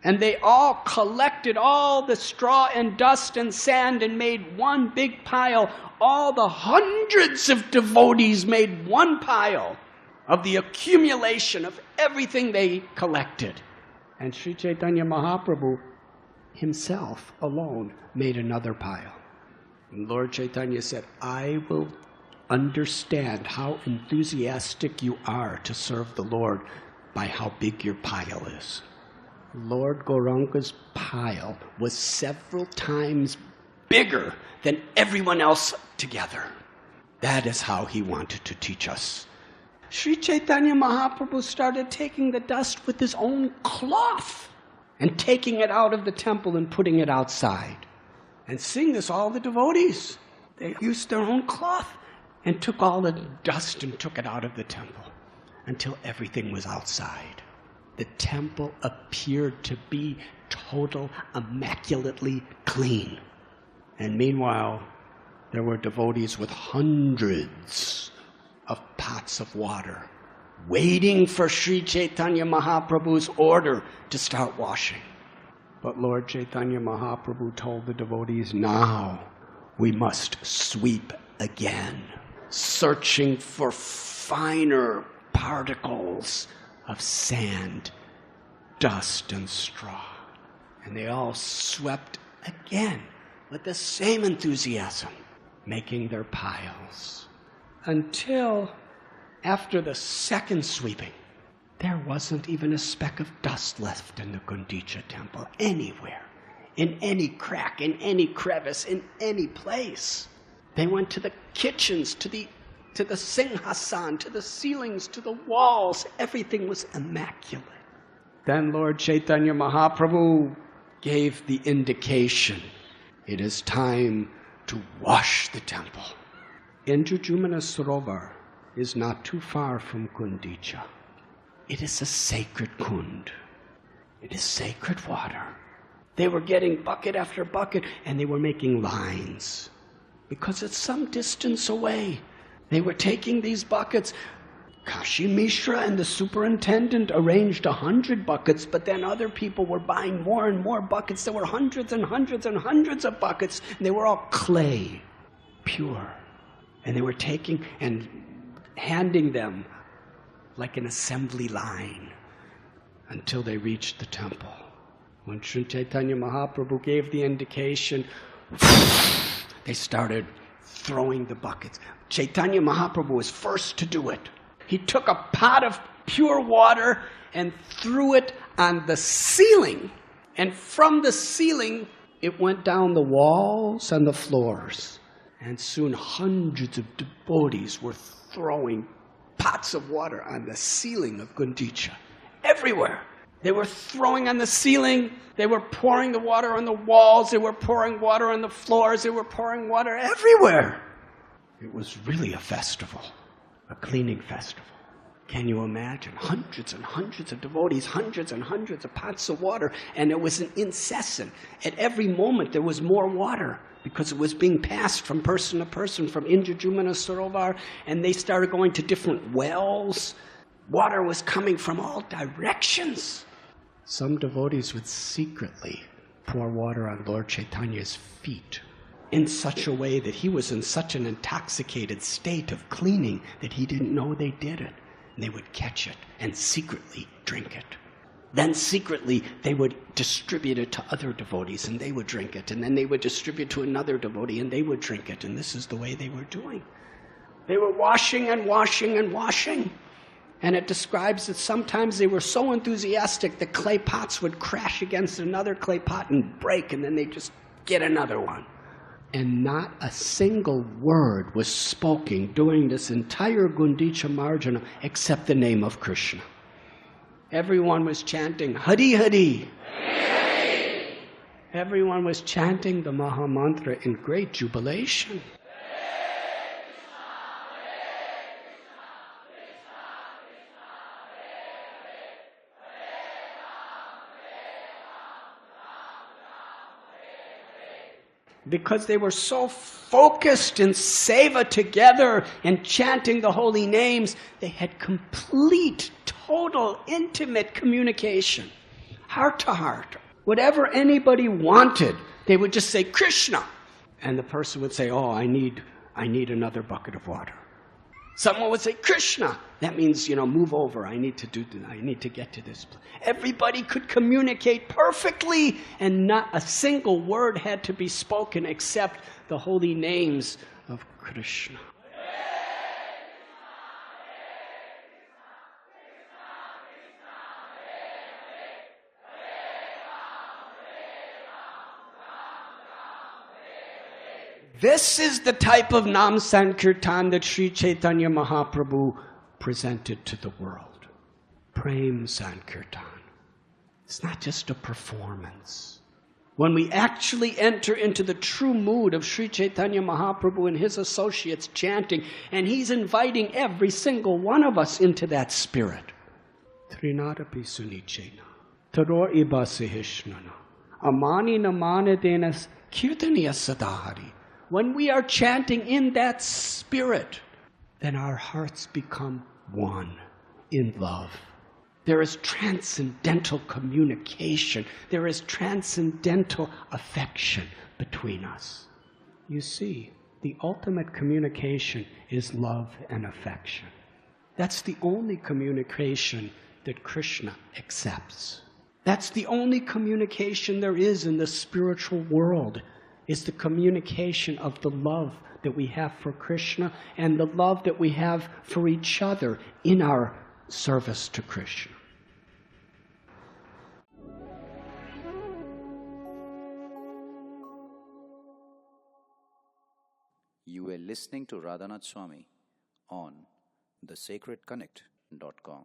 And they all collected all the straw and dust and sand and made one big pile. All the hundreds of devotees made one pile of the accumulation of everything they collected. And Sri Chaitanya Mahaprabhu himself alone made another pile. And Lord Chaitanya said, I will understand how enthusiastic you are to serve the Lord by how big your pile is. Lord Gauranga's pile was several times bigger than everyone else together. That is how he wanted to teach us. Sri Chaitanya Mahaprabhu started taking the dust with his own cloth and taking it out of the temple and putting it outside. And seeing this, all the devotees, they used their own cloth and took all the dust and took it out of the temple until everything was outside. The temple appeared to be total, immaculately clean. And meanwhile, there were devotees with hundreds of pots of water waiting for Sri Chaitanya Mahaprabhu's order to start washing. But Lord Chaitanya Mahaprabhu told the devotees, now we must sweep again, searching for finer particles of sand, dust, and straw. And they all swept again with the same enthusiasm, making their piles. Until after the second sweeping, there wasn't even a speck of dust left in the Gundicha temple anywhere, in any crack, in any crevice, in any place. They went to the kitchens, to the singhasan, to the ceilings, to the walls. Everything was immaculate. Then Lord Chaitanya Mahaprabhu gave the indication. It is time to wash the temple. Indrajumana Sarovar is not too far from Gundicha. It is a sacred kund. It is sacred water. They were getting bucket after bucket and they were making lines because it's some distance away. They were taking these buckets. Kashi Mishra and the superintendent arranged 100 buckets, but then other people were buying more and more buckets. There were hundreds and hundreds and hundreds of buckets, and they were all clay, pure. And they were taking and handing them like an assembly line until they reached the temple. When Sri Chaitanya Mahaprabhu gave the indication, they started throwing the buckets. Chaitanya Mahaprabhu was first to do it. He took a pot of pure water and threw it on the ceiling. And from the ceiling, it went down the walls and the floors. And soon hundreds of devotees were throwing pots of water on the ceiling of Gundicha. Everywhere. They were throwing on the ceiling. They were pouring the water on the walls. They were pouring water on the floors. They were pouring water everywhere. It was really a festival. A cleaning festival. Can you imagine? Hundreds and hundreds of devotees, hundreds and hundreds of pots of water, and it was an incessant. At every moment there was more water because it was being passed from person to person, from Indrajumana Sarovar, and they started going to different wells. Water was coming from all directions. Some devotees would secretly pour water on Lord Chaitanya's feet in such a way that he was in such an intoxicated state of cleaning that he didn't know they did it. And they would catch it and secretly drink it. Then secretly they would distribute it to other devotees and they would drink it. And then they would distribute to another devotee and they would drink it. And this is the way they were doing. They were washing and washing and washing. And it describes that sometimes they were so enthusiastic that clay pots would crash against another clay pot and break, and then they'd just get another one. And not a single word was spoken during this entire Gundicha Marjana except the name of Krishna. Everyone was chanting Hari Hari. Hari. Everyone was chanting the Maha Mantra in great jubilation. Because they were so focused in seva together and chanting the holy names, they had complete, total, intimate communication. heart to heart. Whatever anybody wanted, they would just say, Krishna. And the person would say, oh, I need another bucket of water. Someone would say, Krishna. That means, move over. I need to get to this place. Everybody could communicate perfectly, and not a single word had to be spoken except the holy names of Krishna. This is the type of Naam Sankirtan that Sri Chaitanya Mahaprabhu presented to the world. Prem Sankirtan. It's not just a performance. When we actually enter into the true mood of Sri Chaitanya Mahaprabhu and his associates chanting, and he's inviting every single one of us into that spirit. tṛṇād su-nīcena, taror sahiṣṇunā, amāninā māna-dena, kīrtanīyaḥ sadā hariḥ. When we are chanting in that spirit, then our hearts become one in love. There is transcendental communication. There is transcendental affection between us. You see, the ultimate communication is love and affection. That's the only communication that Krishna accepts. That's the only communication there is in the spiritual world. Is the communication of the love that we have for Krishna and the love that we have for each other in our service to Krishna. You were listening to Radhanath Swami on thesacredconnect.com.